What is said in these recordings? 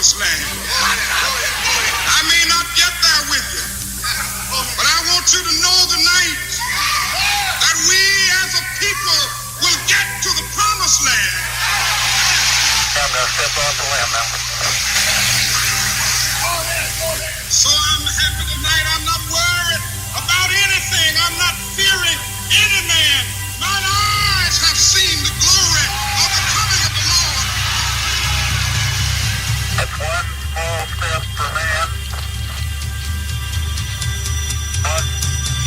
promised land. I may not get there with you, but I want you to know tonight that we as a people will get to the promised land. I'm going to step off the limb now. So I'm happy tonight. I'm not worried about anything. I'm not fearing any man. Mine eyes have seen the glory of the coming of the Lord. That's one small step for man, one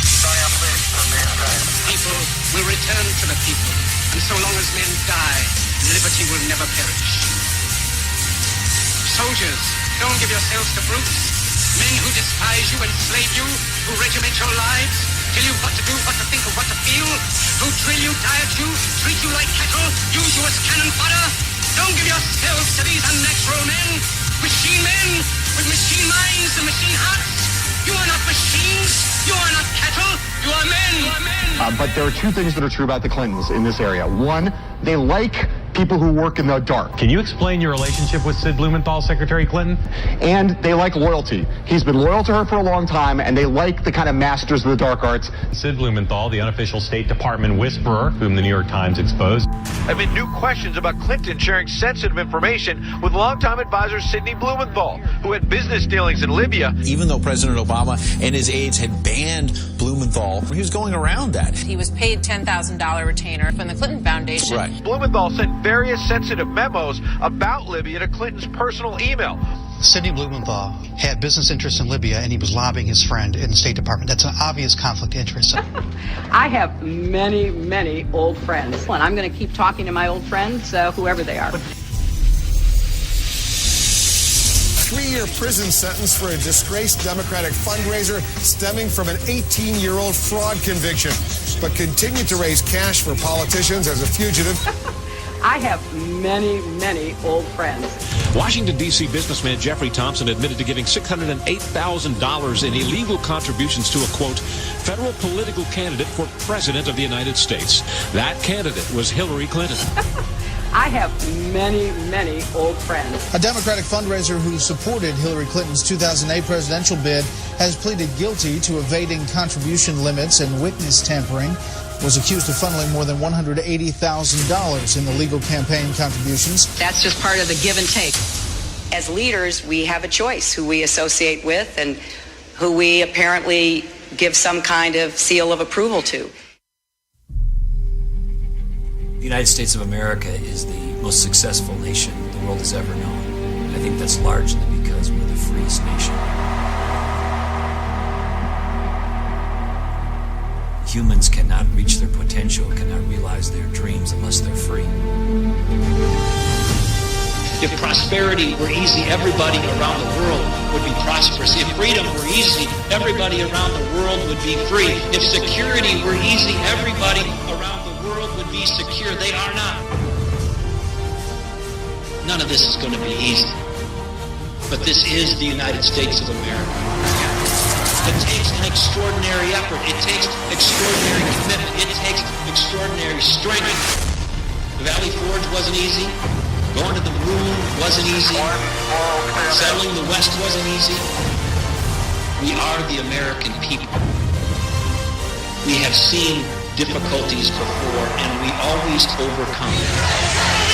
giant leap for mankind. People will return to the people, and so long as men die, liberty will never perish. Soldiers, don't give yourselves to brutes, men who despise you, enslave you, who regiment your lives, tell you what to do, what to think, or what to feel, who drill you, diet you, treat you like cattle, use you as cannon fodder. Don't give yourselves to these unnatural men with machine minds and machine hearts. You are not machines. You are not cattle. You are men. You are men. But there are two things that are true about the Clintons in this area. One, they like people who work in the dark. Can you explain your relationship with Sid Blumenthal, Secretary Clinton? And they like loyalty. He's been loyal to her for a long time, and they like the kind of masters of the dark arts. Sid Blumenthal, the unofficial State Department whisperer, whom the New York Times exposed. Amid new questions about Clinton sharing sensitive information with longtime advisor Sidney Blumenthal, who had business dealings in Libya. Even though President Obama and his aides had banned Blumenthal, he was going around that. He was paid $10,000 retainer from the Clinton Foundation. Right. Blumenthal sent various sensitive memos about Libya to Clinton's personal email. Sidney Blumenthal had business interests in Libya, and he was lobbying his friend in the State Department. That's an obvious conflict of interest. I have many, many old friends, and I'm going to keep talking to my old friends, whoever they are. 3-year prison sentence for a disgraced Democratic fundraiser stemming from an 18-year-old fraud conviction, but continued to raise cash for politicians as a fugitive. I have many, many old friends. Washington, D.C. businessman Jeffrey Thompson admitted to giving $608,000 in illegal contributions to a, quote, federal political candidate for president of the United States. That candidate was Hillary Clinton. I have many, many old friends. A Democratic fundraiser who supported Hillary Clinton's 2008 presidential bid has pleaded guilty to evading contribution limits and witness tampering. Was accused of funneling more than $180,000 in illegal campaign contributions. That's just part of the give and take. As leaders, we have a choice who we associate with and who we apparently give some kind of seal of approval to. The United States of America is the most successful nation the world has ever known. I think that's largely because we're the freest nation. Humans cannot reach their potential, cannot realize their dreams unless they're free. If prosperity were easy, everybody around the world would be prosperous. If freedom were easy, everybody around the world would be free. If security were easy, everybody around the world would be secure. They are not. None of this is going to be easy. But this is the United States of America. It takes an extraordinary effort. It takes extraordinary commitment. It takes extraordinary strength. The Valley Forge wasn't easy. Going to the moon wasn't easy. Settling the West wasn't easy. We are the American people. We have seen difficulties before, and we always overcome them.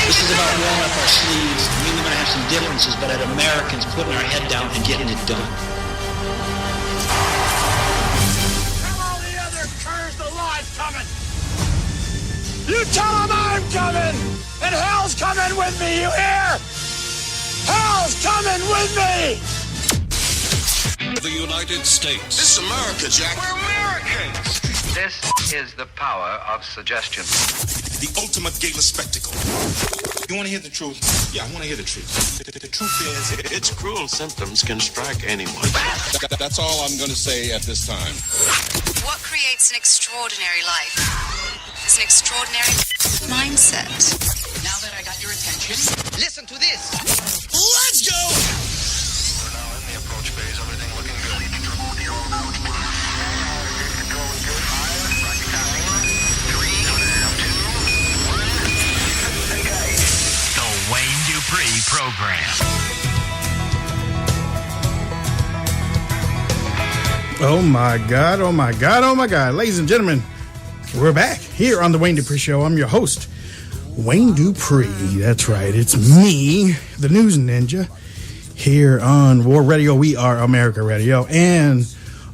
This is about rolling up our sleeves. We're going to have some differences, but at Americans putting our head down and getting it done. You tell them I'm coming, and hell's coming with me, you hear? Hell's coming with me! The United States. This is America, Jack. We're Americans! This is the power of suggestion. The ultimate gala spectacle. You want to hear the truth? Yeah, I want to hear the truth. The truth is, its cruel symptoms can strike anyone. That's all I'm going to say at this time. What creates an extraordinary life? It's an extraordinary mindset. Now that I got your attention, listen to this. Let's go! We're now in the approach phase. Everything looking good. Controlling good. 5, rocket time. 3, 2, 1. The Wayne Dupree Program. Oh my God, oh my God, oh my God. Ladies and gentlemen, we're back here on the Wayne Dupree Show. I'm your host, Wayne Dupree. That's right, it's me, the News Ninja, here on War Radio. We are America Radio, and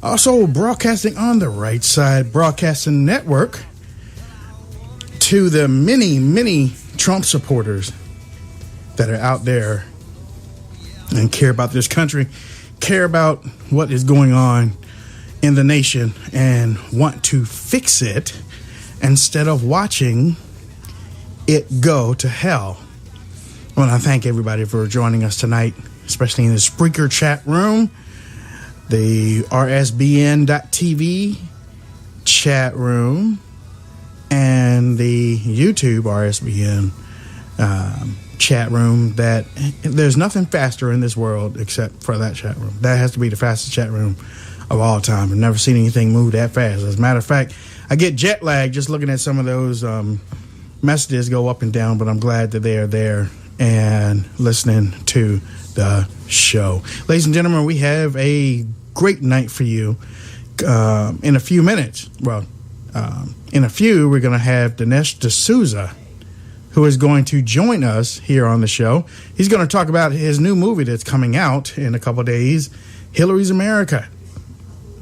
also broadcasting on the Right Side Broadcasting Network to the many, many Trump supporters that are out there and care about this country, care about what is going on in the nation, and want to fix it instead of watching it go to hell. I want to thank everybody for joining us tonight, especially in the Spreaker chat room, the RSBN.TV chat room, and the YouTube RSBN chat room. That there's nothing faster in this world except for that chat room. That has to be the fastest chat room of all time. I've never seen anything move that fast. As a matter of fact, I get jet lag just looking at some of those messages go up and down, but I'm glad that they are there and listening to the show. Ladies and gentlemen, we have a great night for you. In a few minutes, we're going to have Dinesh D'Souza, who is going to join us here on the show. He's going to talk about his new movie that's coming out in a couple of days, Hillary's America.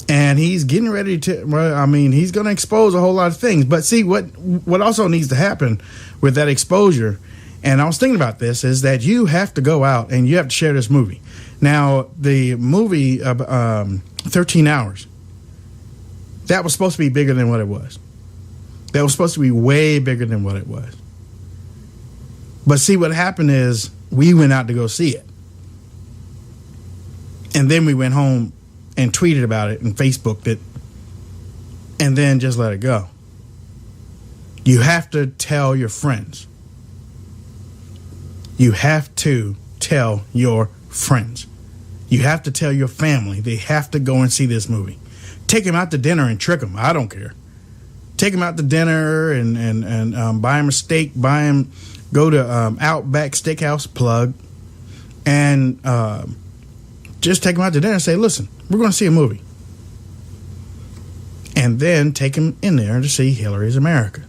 And he's getting ready to, he's going to expose a whole lot of things. But see, what also needs to happen with that exposure, and I was thinking about this, is that you have to go out and you have to share this movie. Now, the movie, 13 Hours, that was supposed to be bigger than what it was. That was supposed to be way bigger than what it was. But see, what happened is we went out to go see it. And then we went home and tweeted about it and Facebooked it, and then just let it go. You have to tell your friends. You have to tell your friends. You have to tell your family. They have to go and see this movie. Take them out to dinner and trick them. I don't care. Take them out to dinner and buy them a steak. Go to Outback Steakhouse, plug, and just take them out to dinner and say, listen, we're going to see a movie. And then take them in there to see Hillary's America.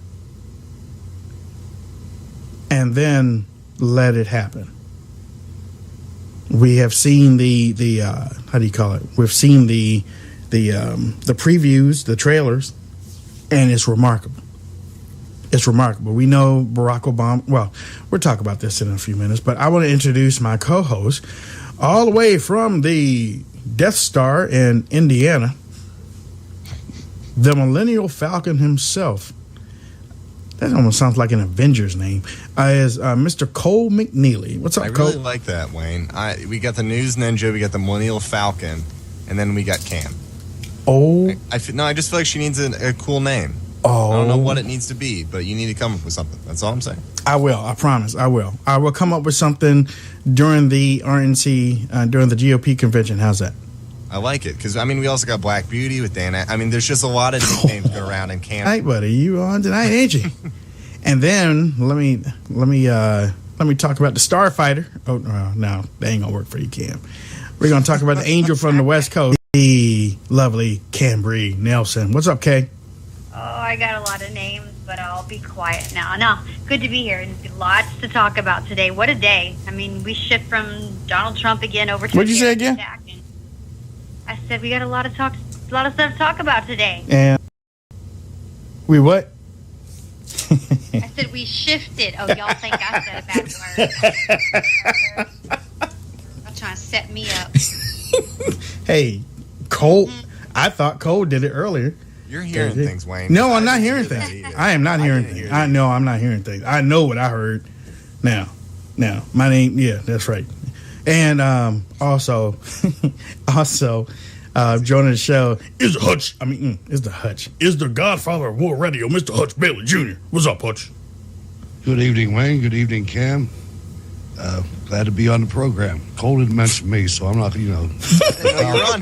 And then let it happen. We have seen the how do you call it? We've seen the previews, the trailers, and it's remarkable. It's remarkable. We know Barack Obama. Well, we'll talk about this in a few minutes, but I want to introduce my co-host all the way from the Death Star in Indiana, the Millennial Falcon himself. That almost sounds like an Avengers name. Is Mr. Cole McNeely. What's up, Cole? I really like that, Wayne. We got the News Ninja, we got the Millennial Falcon, and then we got Cam. Oh. I just feel like she needs a cool name. Oh. I don't know what it needs to be, but you need to come up with something. That's all I'm saying. I will. I promise. I will. I will come up with something during the RNC, during the GOP convention. How's that? I like it, because, we also got Black Beauty with Dana. There's just a lot of nicknames going around in Cam. Hey, buddy, you on tonight, ain't you? And then let me talk about the Starfighter. Oh no, that ain't gonna work for you, Cam. We're gonna talk about the Angel from the West Coast, the lovely Cambry Nelson. What's up, Kay? Oh, I got a lot of names, but I'll be quiet now. No, good to be here. Lots to talk about today. What a day! We shift from Donald Trump again over to. What'd you say again? I said we got a lot of stuff to talk about today. And we what? I said we shifted. Oh, y'all think I said a bad word? I'm trying to set me up. Hey, Cole. I thought Cole did it earlier. You're hearing things, Wayne. No, I'm not hearing things. I am not hearing things. I know I'm not hearing things. I know what I heard. Now, my name. Yeah, that's right. And also joining the show is the Hutch. Is the Hutch. Is the Godfather of War Radio, Mr. Hutch Bailey Jr. What's up, Hutch? Good evening, Wayne. Good evening, Cam. Glad to be on the program. Cole didn't mention me, so I'm not, you're on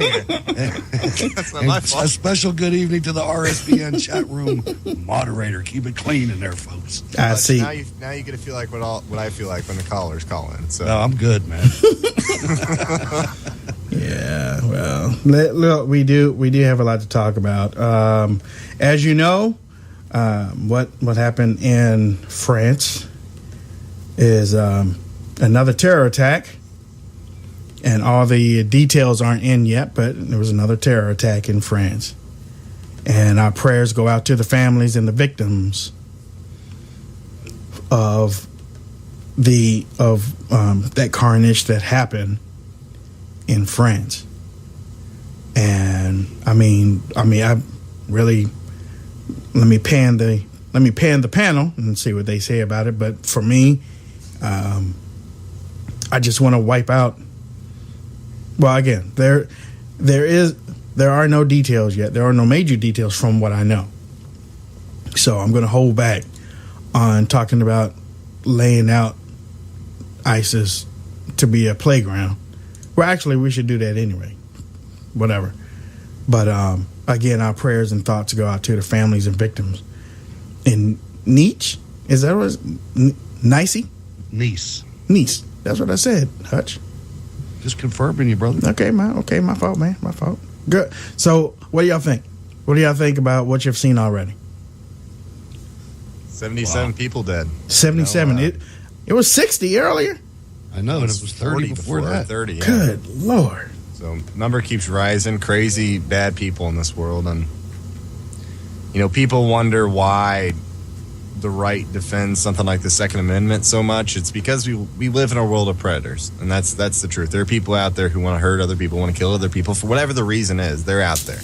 here. That's not my fault. A special good evening to the RSBN chat room moderator. Keep it clean in there, folks. I see. Now you get to feel like what I feel like when the callers call in. So. No, I'm good, man. Yeah, well, look, we do have a lot to talk about. As you know, what happened in France is another terror attack, and all the details aren't in yet, but there was another terror attack in France. And our prayers go out to the families and the victims of that carnage that happened in France. And I really let me pan the panel and see what they say about it. But for me, I just want to wipe out. Well, again, there are no details yet. There are no major details from what I know. So I'm going to hold back on talking about laying out ISIS to be a playground. Well, actually, we should do that anyway. Whatever. But again, our prayers and thoughts go out to the families and victims. In Nice? Is that what it's? Nice. Nice. That's what I said, Hutch. Just confirming you, brother. Okay, my fault, man. My fault. Good. So, what do y'all think? What do y'all think about what you've seen already? 77 people dead. 77. It was 60 earlier. I know, and it was 30 before that. 30, yeah. Good Lord. So, number keeps rising. Crazy, bad people in this world. And, people wonder why the right defends something like the Second Amendment so much. It's because we live in a world of predators, and that's the truth. There are people out there who want to hurt other people, want to kill other people for whatever the reason is. They're out there,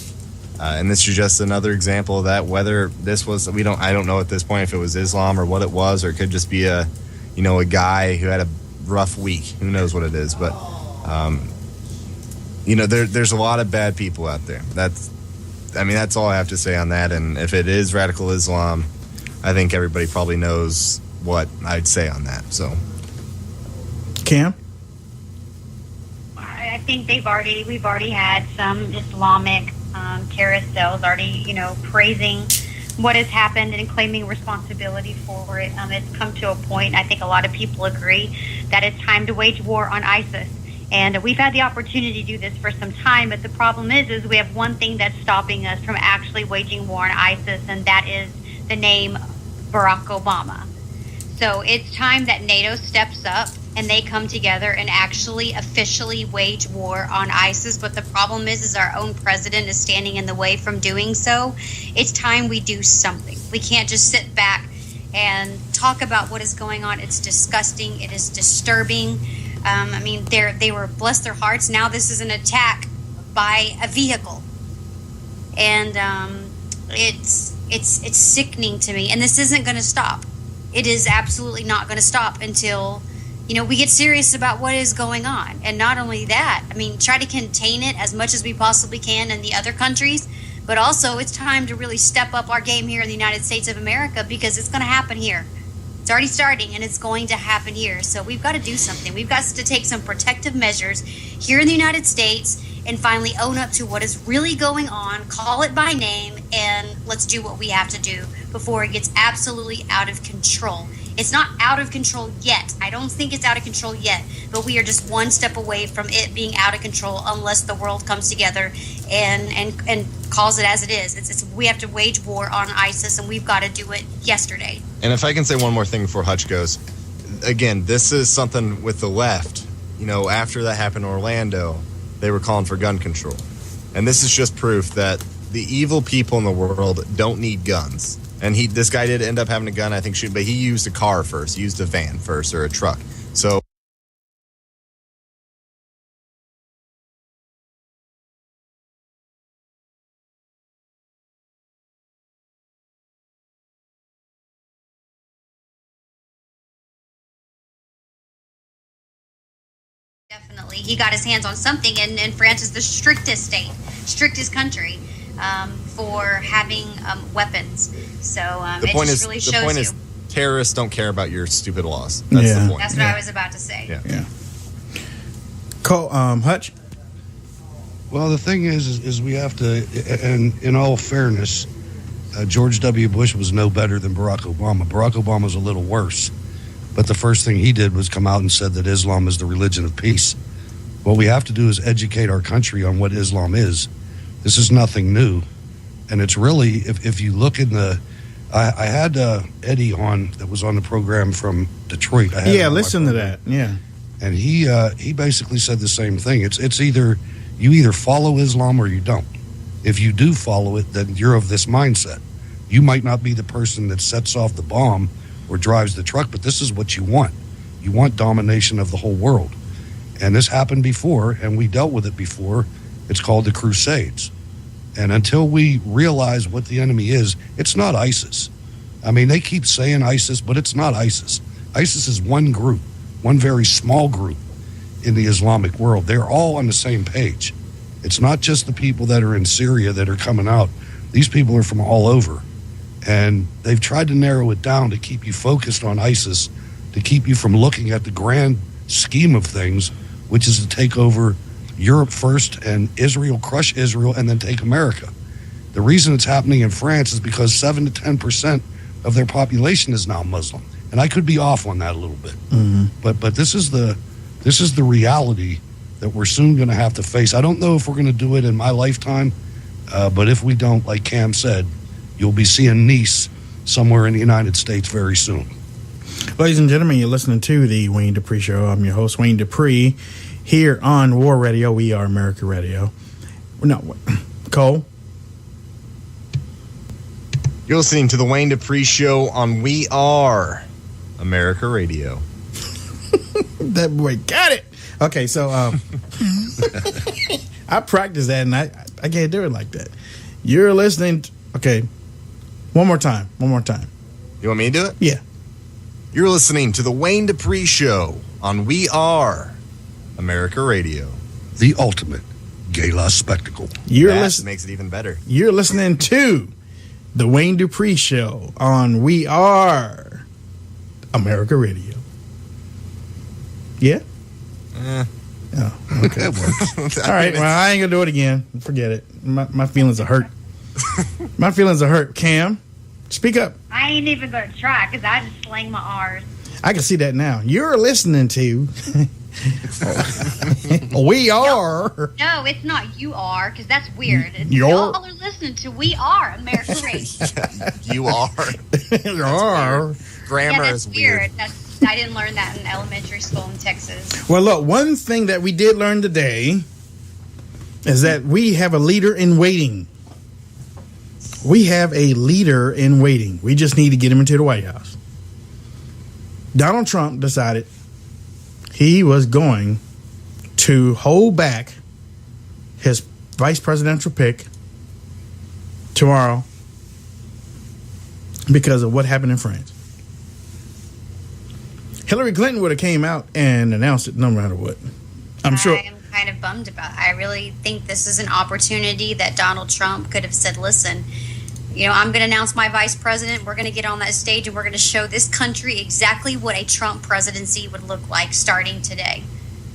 and this is just another example of that. Whether this was, I don't know at this point if it was Islam or what it was, or it could just be a guy who had a rough week. Who knows what it is? But there's a lot of bad people out there. That's all I have to say on that. And if it is radical Islam, I think everybody probably knows what I'd say on that. So, Cam? I think we've already had some Islamic terrorist cells already, praising what has happened and claiming responsibility for it. It's come to a point, I think a lot of people agree, that it's time to wage war on ISIS. And we've had the opportunity to do this for some time, but the problem is we have one thing that's stopping us from actually waging war on ISIS, and that is the name Barack Obama. So it's time that NATO steps up and they come together and actually officially wage war on ISIS. But the problem is our own president is standing in the way from doing so. It's time we do something. We can't just sit back and talk about what is going on. It's disgusting. It is disturbing. They were, bless their hearts, now this is an attack by a vehicle. And it's sickening to me. And this isn't going to stop. It is absolutely not going to stop until, we get serious about what is going on. And not only that, try to contain it as much as we possibly can in the other countries. But also, it's time to really step up our game here in the United States of America, because it's going to happen here. It's already starting, and it's going to happen here. So we've got to do something. We've got to take some protective measures here in the United States and finally own up to what is really going on, call it by name, and let's do what we have to do before it gets absolutely out of control. It's not out of control yet. I don't think it's out of control yet, but we are just one step away from it being out of control unless the world comes together and calls it as it is. We have to wage war on ISIS, and we've got to do it yesterday. And if I can say one more thing before Hutch goes, again, this is something with the left. After that happened in Orlando, they were calling for gun control. And this is just proof that the evil people in the world don't need guns. And this guy did end up having a gun, I think, but he used a car first. He used a van first, or a truck. So Definitely. He got his hands on something, and France is the strictest country for having weapons. So the point is, terrorists don't care about your stupid laws. That's the point. That's what I was about to say. Yeah. Cole, Hutch? Well, the thing is we have to, and in all fairness, George W. Bush was no better than Barack Obama. Barack Obama was a little worse. But the first thing he did was come out and said that Islam is the religion of peace. What we have to do is educate our country on what Islam is. This is nothing new. And it's really, if you look in the, I had Eddie on that was on the program from Detroit. Listen to that. Yeah. And he basically said the same thing. It's either, you either follow Islam or you don't. If you do follow it, then you're of this mindset. You might not be the person that sets off the bomb or drives the truck, but this is what you want. You want domination of the whole world. And this happened before, and we dealt with it before. It's called the Crusades. And until we realize what the enemy is, it's not ISIS. I mean, they keep saying ISIS, but it's not ISIS. ISIS is one group, one very small group in the Islamic world. They're all on the same page. It's not just the people that are in Syria that are coming out. These people are from all over. And they've tried to narrow it down to keep you focused on ISIS, to keep you from looking at the grand scheme of things, which is to take over Europe first and Israel, crush Israel, and then take America. The reason it's happening in France is because 7 to 10% of their population is now Muslim. And I could be off on that a little bit. Mm-hmm. But this is the reality that we're soon going to have to face. I don't know if we're going to do it in my lifetime, but if we don't, like Cam said, you'll be seeing Nice somewhere in the United States very soon. Ladies and gentlemen, you're listening to the Wayne Dupree Show. I'm your host, Wayne Dupree, here on War Radio. We are America Radio. No, Cole? You're listening to the Wayne Dupree Show on We Are America Radio. That boy got it. Okay, so I practiced that, and I can't do it like that. You're listening. Okay, one more time. You want me to do it? Yeah. You're listening to the Wayne Dupree Show on We Are America Radio. The ultimate gala spectacle. That makes it even better. You're listening to the Wayne Dupree Show on We Are America Radio. Yeah? Oh, okay. All right, well, I ain't going to do it again. Forget it. My feelings are hurt. My feelings are hurt. Cam, speak up. I ain't even going to try because I just slang my R's. I can see that now. You're listening to We Are. No, it's not you are, because that's weird. It's y'all are listening to We Are America Radio. You are. You are. Grammar that's is weird. I didn't learn that in elementary school in Texas. Well, look, one thing that we did learn today is that we have a leader in waiting. We have a leader in waiting. We just need to get him into the White House. Donald Trump decided he was going to hold back his vice presidential pick tomorrow because of what happened in France. Hillary Clinton would have came out and announced it no matter what. I'm sure. I am kind of bummed about it. I really think this is an opportunity that Donald Trump could have said, listen, I'm going to announce my vice president. We're going to get on that stage and we're going to show this country exactly what a Trump presidency would look like starting today.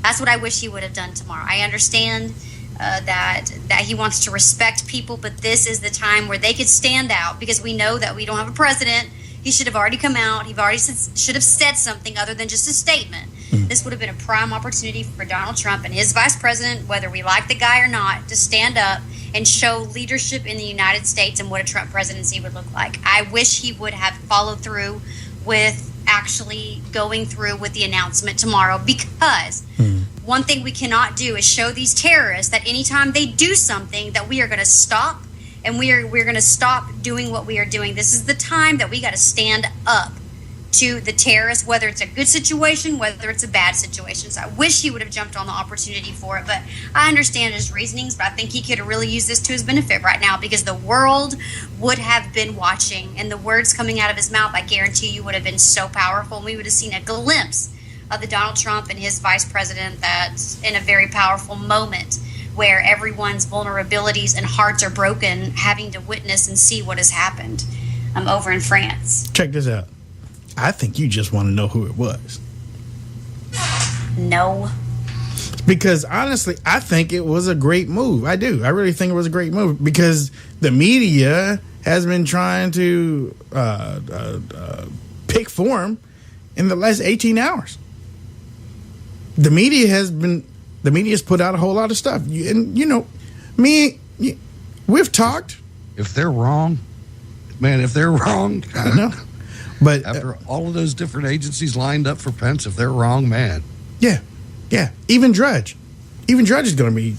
That's what I wish he would have done tomorrow. I understand that he wants to respect people, but this is the time where they could stand out because we know that we don't have a president. He should have already come out. He should have said something other than just a statement. This would have been a prime opportunity for Donald Trump and his vice president, whether we like the guy or not, to stand up and show leadership in the United States and what a Trump presidency would look like. I wish he would have followed through with actually going through with the announcement tomorrow, because one thing we cannot do is show these terrorists that anytime they do something that we are going to stop and we're going to stop doing what we are doing. This is the time that we got to stand up to the terrorists, whether it's a good situation, whether it's a bad situation. So I wish he would have jumped on the opportunity for it, but I understand his reasonings, but I think he could have really used this to his benefit right now because the world would have been watching, and the words coming out of his mouth, I guarantee you, would have been so powerful, and we would have seen a glimpse of the Donald Trump and his vice president that's in a very powerful moment where everyone's vulnerabilities and hearts are broken, having to witness and see what has happened over in France. Check this out. I think you just want to know who it was. No. Because honestly, I think it was a great move. I do. I really think it was a great move because the media has been trying to pick for him in the last 18 hours. The media has been The media's put out a whole lot of stuff. We've talked. If they're wrong, man, I know. But after all of those different agencies lined up for Pence, if they're wrong, man. Yeah. Even Drudge is going to be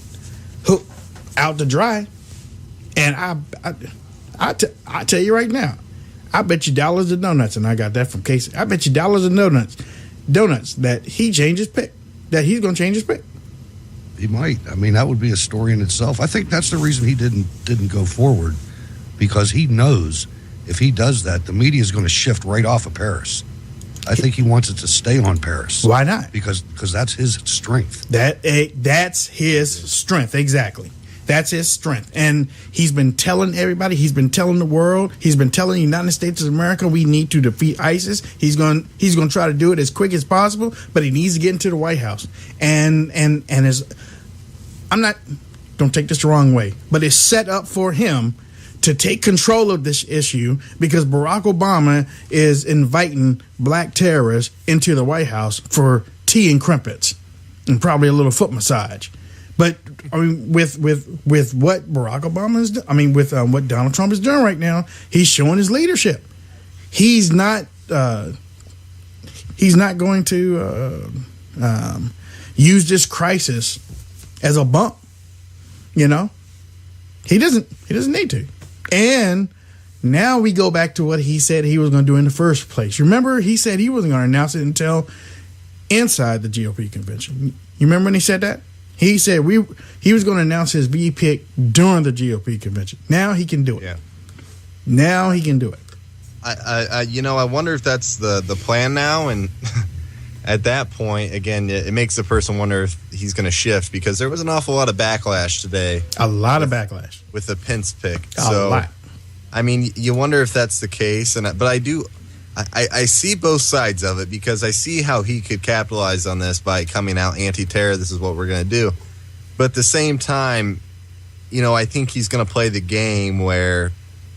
out to dry. And I tell you right now, I bet you dollars of donuts, and I got that from Casey. I bet you dollars of donuts that he changed his pick. That he's going to change his pick. He might. I mean, that would be a story in itself. I think that's the reason he didn't go forward, because he knows if he does that, the media is going to shift right off of Paris. I think he wants it to stay on Paris. Why not? Because that's his strength. That's his strength. Exactly. That's his strength. And he's been telling everybody, he's been telling the world, he's been telling the United States of America we need to defeat ISIS. He's going to try to do it as quick as possible, but he needs to get into the White House. And don't take this the wrong way, but it's set up for him to take control of this issue because Barack Obama is inviting black terrorists into the White House for tea and crumpets and probably a little foot massage. But I mean, with what Barack Obama is, what Donald Trump is doing right now, he's showing his leadership. He's not going to use this crisis as a bump. He doesn't need to. And now we go back to what he said he was going to do in the first place. Remember, he said he wasn't going to announce it until inside the GOP convention. You remember when he said that? He said he was going to announce his VP pick during the GOP convention. Now he can do it. Yeah. Now he can do it. I wonder if that's the plan now. And at that point, again, it makes the person wonder if he's going to shift, because there was an awful lot of backlash today. A lot of backlash. With the Pence pick. A lot. I mean, you wonder if that's the case. But I see both sides of it, because I see how he could capitalize on this by coming out anti-terror. This is what we're going to do. But at the same time, I think he's going to play the game where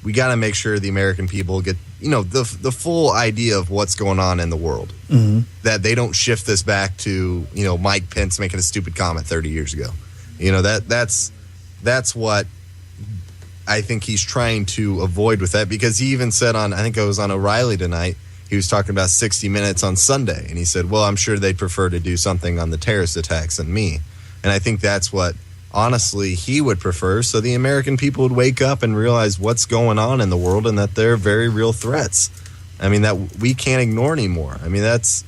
we got to make sure the American people get, the full idea of what's going on in the world. Mm-hmm. That they don't shift this back to, Mike Pence making a stupid comment 30 years ago. That's what I think he's trying to avoid with that, because he even said I think it was on O'Reilly tonight, he was talking about 60 Minutes on Sunday, and he said, well, I'm sure they'd prefer to do something on the terrorist attacks than me. And I think that's what, honestly, he would prefer, so the American people would wake up and realize what's going on in the world and that they're very real threats. I mean, that we can't ignore anymore. I mean, there's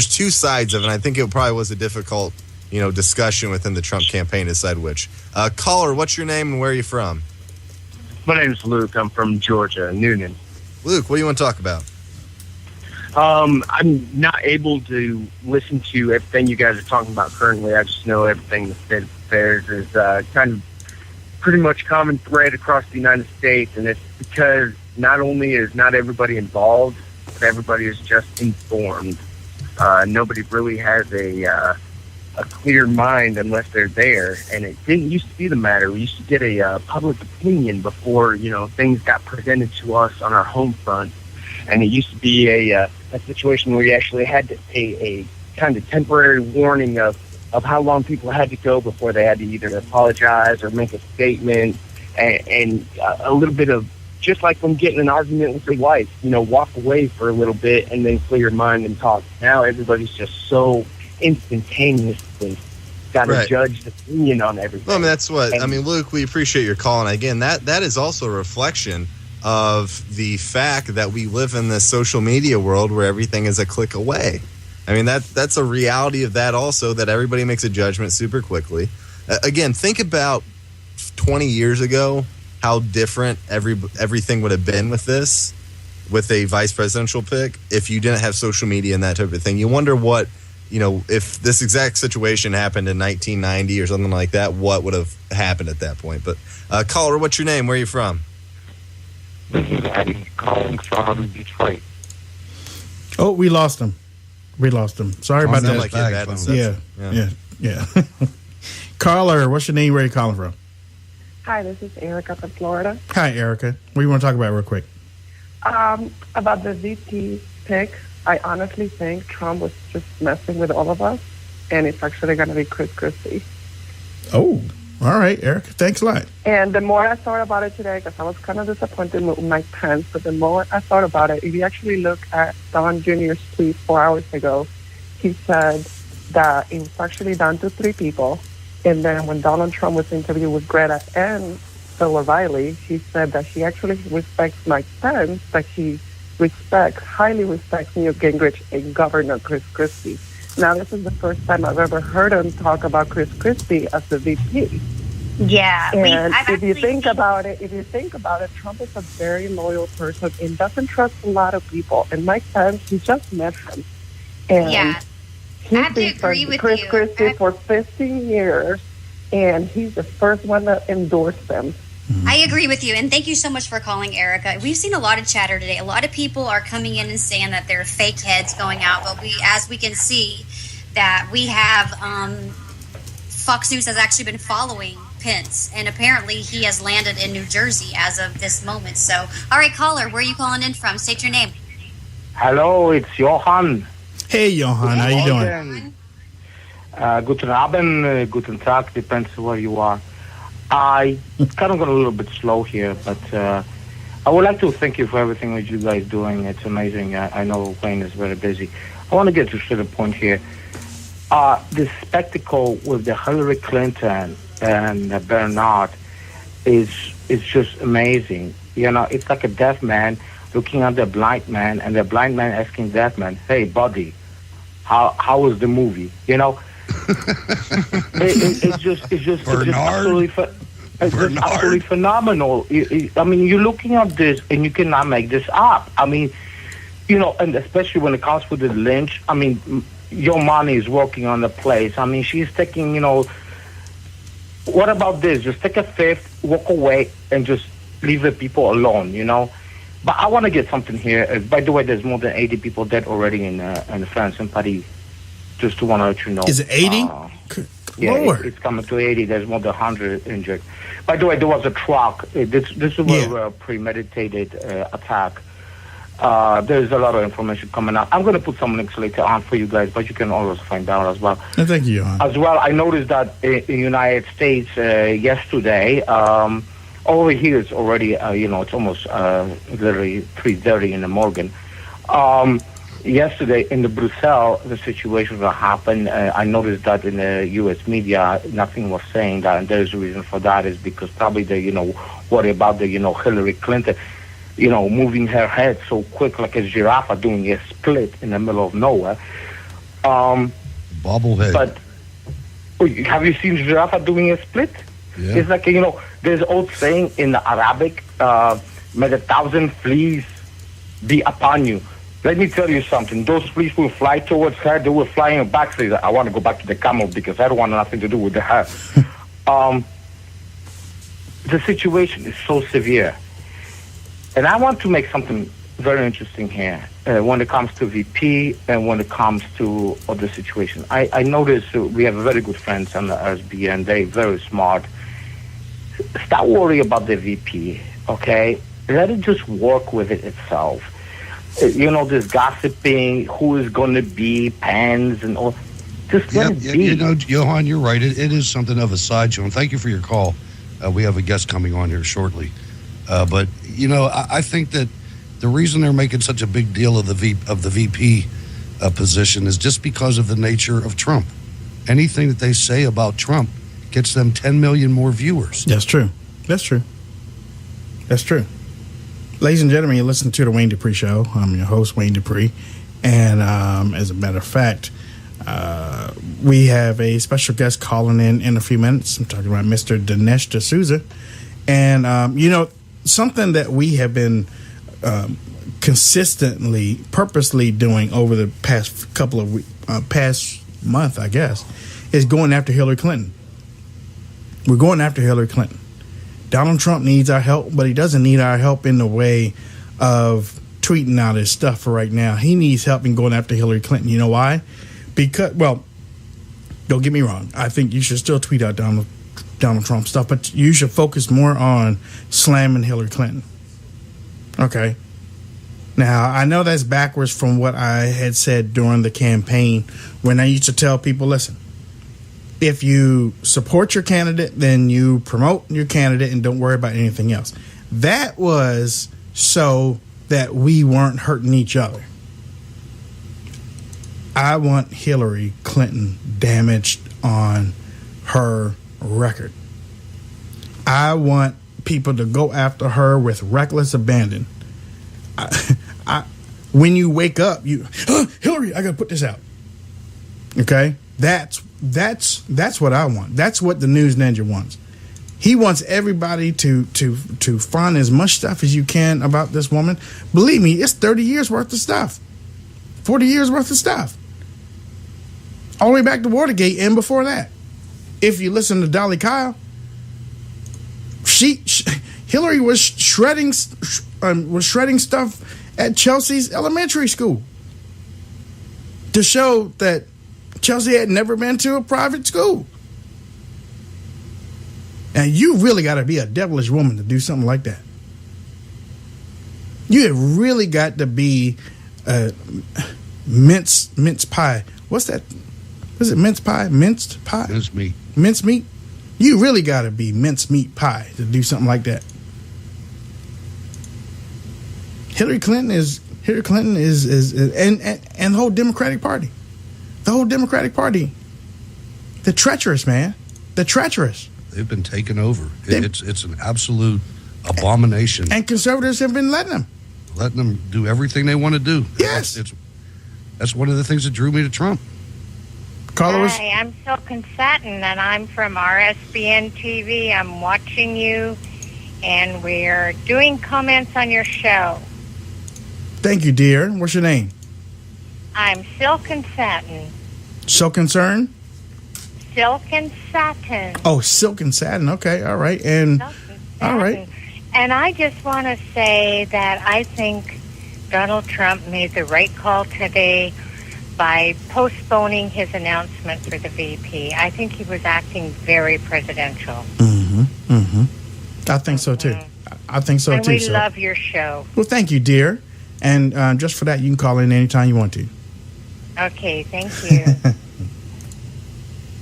two sides of it, and I think it probably was a difficult discussion within the Trump campaign to decide which. Caller, what's your name and where are you from? My name's Luke. I'm from Georgia, Noonan. Luke, what do you want to talk about? I'm not able to listen to everything you guys are talking about currently. I just know everything the state of affairs is kind of pretty much common thread across the United States, and it's because not only is not everybody involved, but everybody is just informed. Nobody really has a clear mind unless they're there, and it didn't used to be the matter. We used to get a public opinion before things got presented to us on our home front, and it used to be a situation where you actually had a kind of temporary warning of how long people had to go before they had to either apologize or make a statement, and a little bit of, just like when getting an argument with your wife, walk away for a little bit and then clear your mind and talk. Now everybody's just so instantaneously got to judge the opinion on everything. Well, that's what Luke, we appreciate your call, and again, that is also a reflection of the fact that we live in this social media world where everything is a click away. I mean, that's a reality of that also, that everybody makes a judgment super quickly. Again, think about 20 years ago how different everything would have been with this, with a vice presidential pick, if you didn't have social media and that type of thing. You wonder what, if this exact situation happened in 1990 or something like that, what would have happened at that point. But caller, what's your name? Where are you from? This is Eddie calling from Detroit. Oh, we lost him. Sorry about that. Like Yeah. Caller, what's your name? Where are you calling from? Hi, this is Erica from Florida. Hi, Erica. What do you want to talk about real quick? About the VP pick, I honestly think Trump was just messing with all of us. and it's actually going to be Chris Christie. Oh, all right, Erica. Thanks a lot. And the more I thought about it today, because I was kind of disappointed with Mike Pence, but the more I thought about it, if you actually look at Don Jr.'s tweet 4 hours ago, he said that it was actually down to 3 people. And then when Donald Trump was interviewed with Greta and Bill O'Reilly, he said that he actually respects Mike Pence, but he highly respects Newt Gingrich and Governor Chris Christie. Now, this is the first time I've ever heard him talk about Chris Christie as the VP. Yeah. And if you think about it, Trump is a very loyal person and doesn't trust a lot of people. And Mike Pence, he just met him. And he's been friends with Chris Christie for 15 years, and he's the first one to endorse them. I agree with you, and thank you so much for calling, Erica. We've seen a lot of chatter today. A lot of people are coming in and saying that there are fake heads going out, but as we can see, that we have Fox News has actually been following Pence, and apparently he has landed in New Jersey as of this moment. So, all right, caller, where are you calling in from? State your name. Hello, it's Johan. Hey, Johan, how you doing? Guten Abend, guten Tag, depends where you are. I kind of got a little bit slow here, but I would like to thank you for everything that you guys doing. It's amazing. I know Wayne is very busy. I want to get to the point here. The spectacle with the Hillary Clinton and Bernard is just amazing. You know, it's like a deaf man looking at the blind man, and the blind man asking deaf man, "Hey, buddy, how was the movie?" You know. It's just absolutely phenomenal. I mean, you're looking at this and you cannot make this up. I mean, you know, and especially when it comes with the Lynch, I mean, your money is working on the place. I mean, she's taking, you know, what about this? Just take a fifth, walk away, and just leave the people alone, you know? But I want to get something here. By the way, there's more than 80 people dead already in France and Paris. Just to want to let you know. Is it 80? Yeah, it's coming to 80. There's more than 100 injured. By the way, there was a truck. This was a premeditated attack. There's a lot of information coming out. I'm going to put some links later on for you guys, but you can always find out as well. Thank you, Johan. As well, I noticed that in the United States yesterday, over here it's already, you know, it's almost literally 3:30 in the morning. Yesterday in the Brussels, the situation that happened, I noticed that in the U.S. media, nothing was saying that, and there's a reason for that is because probably they, you know, worry about the, you know, Hillary Clinton, you know, moving her head so quick like a giraffe doing a split in the middle of nowhere. Bobblehead. But have you seen giraffe doing a split? Yeah. It's like, you know, there's an old saying in the Arabic, may 1,000 fleas be upon you. Let me tell you something. Those fleas will fly towards her. They were flying back. Say, I want to go back to the camel because I don't want nothing to do with the hair. The situation is so severe. And I want to make something very interesting here when it comes to VP and when it comes to other situations. I notice we have very good friends on the RSBN. They're very smart. Stop worrying about the VP, okay? Let it just work with it itself. You know, this gossiping, who is going to be, Pence and all. Just let it be. You know, Johan, you're right. It is something of a sideshow. And thank you for your call. We have a guest coming on here shortly. But, you know, I think that the reason they're making such a big deal of the VP position is just because of the nature of Trump. Anything that they say about Trump gets them 10 million more viewers. That's true. That's true. That's true. Ladies and gentlemen, you listen to the Wayne Dupree Show. I'm your host, Wayne Dupree. And as a matter of fact, we have a special guest calling in a few minutes. I'm talking about Mr. Dinesh D'Souza. And, you know, something that we have been consistently, purposely doing over the past couple of past month, I guess, is going after Hillary Clinton. We're going after Hillary Clinton. Donald Trump needs our help, but he doesn't need our help in the way of tweeting out his stuff for right now. He needs help in going after Hillary Clinton. You know why? Because, well, don't get me wrong. I think you should still tweet out Donald Trump stuff, but you should focus more on slamming Hillary Clinton. Okay? Now, I know that's backwards from what I had said during the campaign when I used to tell people, listen, if you support your candidate, then you promote your candidate and don't worry about anything else. That was so that we weren't hurting each other. I want Hillary Clinton damaged on her record. I want people to go after her with reckless abandon. When you wake up, Hillary, I gotta put this out. Okay, that's what I want. That's what the News Ninja wants. He wants everybody to find as much stuff as you can about this woman. Believe me, it's 30 years worth of stuff, 40 years worth of stuff, all the way back to Watergate and before that. If you listen to Dolly Kyle, Hillary was shredding stuff at Chelsea's elementary school to show that Chelsea had never been to a private school. And you really got to be a devilish woman to do something like that. You have really got to be mince pie. What's that? Was it mince pie? Minced pie? Mince meat. Mince meat? You really got to be mince meat pie to do something like that. Hillary Clinton is and the whole Democratic Party. The whole Democratic Party. They're treacherous, man. They're treacherous. They've been taken over. It's an absolute abomination. And conservatives have been letting them do everything they want to do. Yes. That's one of the things that drew me to Trump. Hi, I'm Silken Satin, and I'm from RSBN TV. I'm watching you, and we're doing comments on your show. Thank you, dear. What's your name? I'm Silken Satin. So concerned? Silken Satin. Oh, Silken Satin. Okay, all right. And all right. And I just want to say that I think Donald Trump made the right call today by postponing his announcement for the VP. I think he was acting very presidential. I think so, too. I think so, and too. And we love your show. Well, thank you, dear. And just for that, you can call in anytime you want to. Okay, thank you.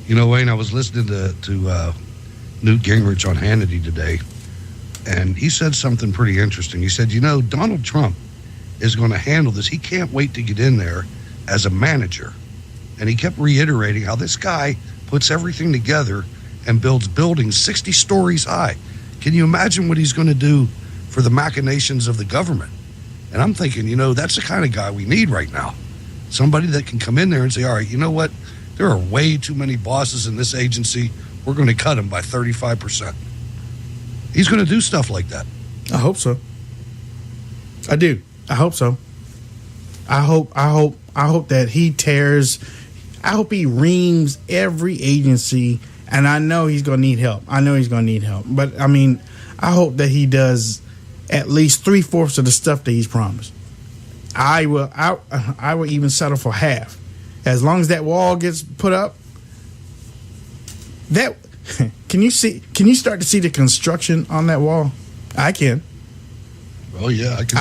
You know, Wayne, I was listening to Newt Gingrich on Hannity today, and he said something pretty interesting. He said, Donald Trump is going to handle this. He can't wait to get in there as a manager. And he kept reiterating how this guy puts everything together and builds buildings 60 stories high. Can you imagine what he's going to do for the machinations of the government? And I'm thinking, that's the kind of guy we need right now. Somebody that can come in there and say, all right, you know what? There are way too many bosses in this agency. We're going to cut them by 35%. He's going to do stuff like that. I hope so. I do. I hope so. I hope that he tears. I hope he reams every agency, and I know he's going to need help. But I mean, I hope that he does at least 3/4 of the stuff that he's promised. I will even settle for half, as long as that wall gets put up. That can you start to see the construction on that wall? I can. Oh yeah, I can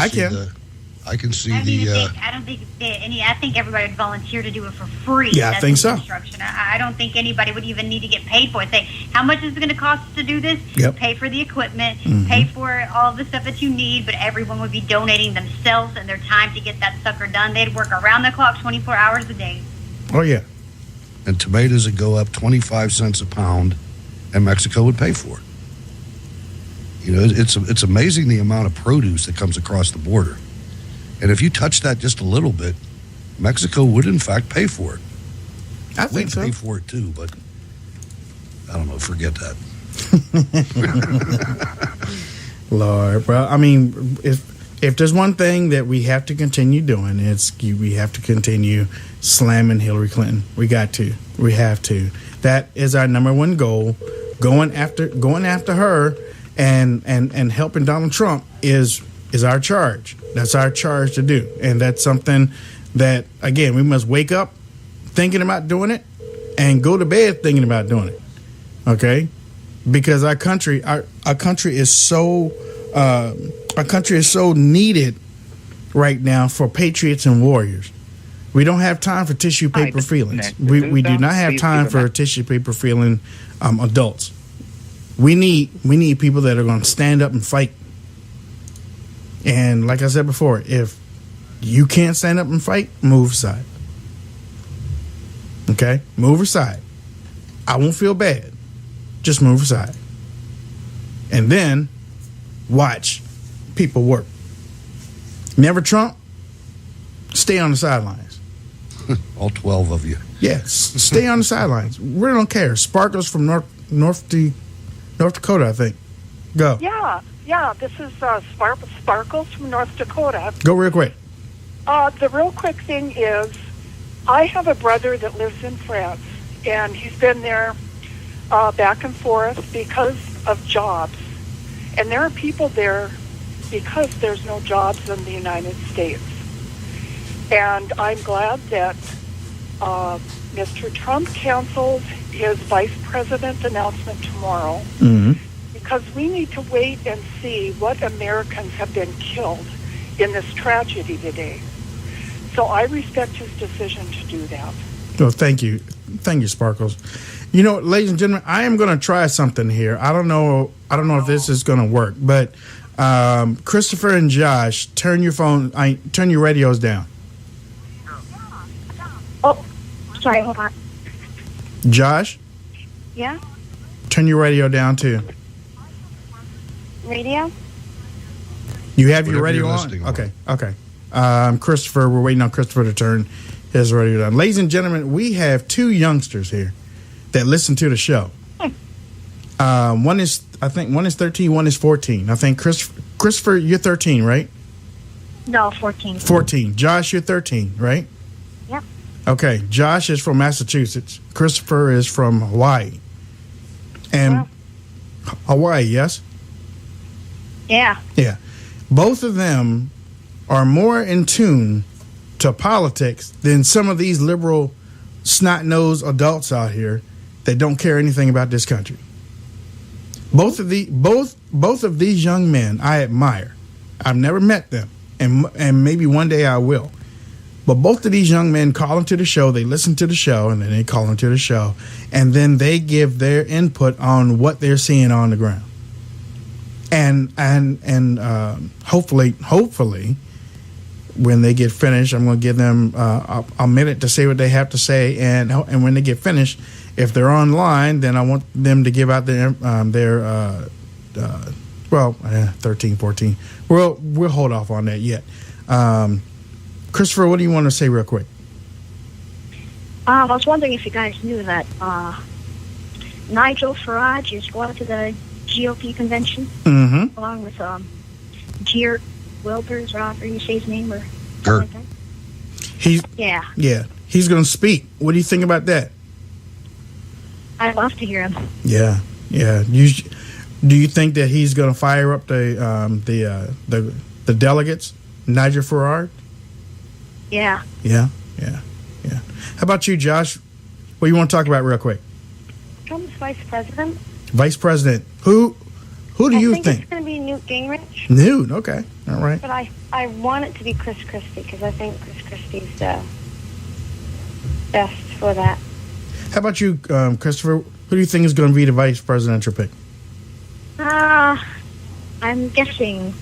see I don't think I think everybody would volunteer to do it for free. Yeah, I think so. Construction. I don't think anybody would even need to get paid for it. Say, how much is it going to cost to do this? Yep. Pay for the equipment, pay for all the stuff that you need, but everyone would be donating themselves and their time to get that sucker done. They'd work around the clock, 24 hours a day. Oh yeah. And tomatoes would go up 25 cents a pound, and Mexico would pay for it. It's amazing the amount of produce that comes across the border. And if you touch that just a little bit, Mexico would in fact pay for it. I think so. We'd pay for it too, but I don't know. Forget that. Lord, bro. I mean, if there's one thing that we have to continue doing, we have to continue slamming Hillary Clinton. We have to. That is our number one goal. Going after her and helping Donald Trump is our charge. That's our charge to do. And that's something that, again, we must wake up thinking about doing it and go to bed thinking about doing it. Okay? Because our country is so needed right now for patriots and warriors. We don't have time for tissue paper feelings. We do not have time for tissue paper feeling adults. We need people that are going to stand up and fight. And like I said before, if you can't stand up and fight, move aside. Okay? Move aside. I won't feel bad. Just move aside. And then watch people work. Never Trump, stay on the sidelines. All 12 of you. Yes, stay on the sidelines. We don't care. Sparkles from North Dakota, I think. Go. Yeah. This is Sparkles from North Dakota. Go real quick. The real quick thing is, I have a brother that lives in France, and he's been there back and forth because of jobs. And there are people there because there's no jobs in the United States. And I'm glad that Mr. Trump cancels his vice president announcement tomorrow, because we need to wait and see what Americans have been killed in this tragedy today. So I respect his decision to do that. Well, thank you, Sparkles. You know, ladies and gentlemen, I am going to try something here. I don't know if this is going to work, but Christopher and Josh, turn your radios down. Oh, sorry, hold on. Josh? Yeah? Turn your radio down too. Radio? You have your Whatever radio you're on? listening Okay. Christopher, we're waiting on Christopher to turn his radio down. Ladies and gentlemen, we have two youngsters here that listen to the show. One is 13, one is 14. I think Christopher, you're 13, right? No, 14. 14. Josh, you're 13, right? Yep. Okay, Josh is from Massachusetts. Christopher is from Hawaii. And Hawaii, yes? Yeah. Yeah. Both of them are more in tune to politics than some of these liberal snot-nosed adults out here that don't care anything about this country. Both of these young men I admire. I've never met them, and maybe one day I will. But both of these young men call into the show, they listen to the show, and then they call into the show, and then they give their input on what they're seeing on the ground. And hopefully, when they get finished, I'm going to give them a minute to say what they have to say, and when they get finished, if they're online, then I want them to give out their 13, 14. We'll hold off on that yet. Christopher, what do you want to say real quick? I was wondering if you guys knew that Nigel Farage is going to the GOP convention, along with Geert Wilders, or however you say his name, or something like that. Yeah. He's going to speak. What do you think about that? I'd love to hear him. Yeah. Do you think that he's going to fire up the delegates, Nigel Farage? Yeah. Yeah. How about you, Josh? What do you want to talk about real quick? Trump's vice president. Vice president. Who do you I think it's going to be Newt Gingrich. Newt, okay. All right. But I want it to be Chris Christie, because I think Chris Christie's best for that. How about you, Christopher? Who do you think is going to be the vice presidential pick? I'm guessing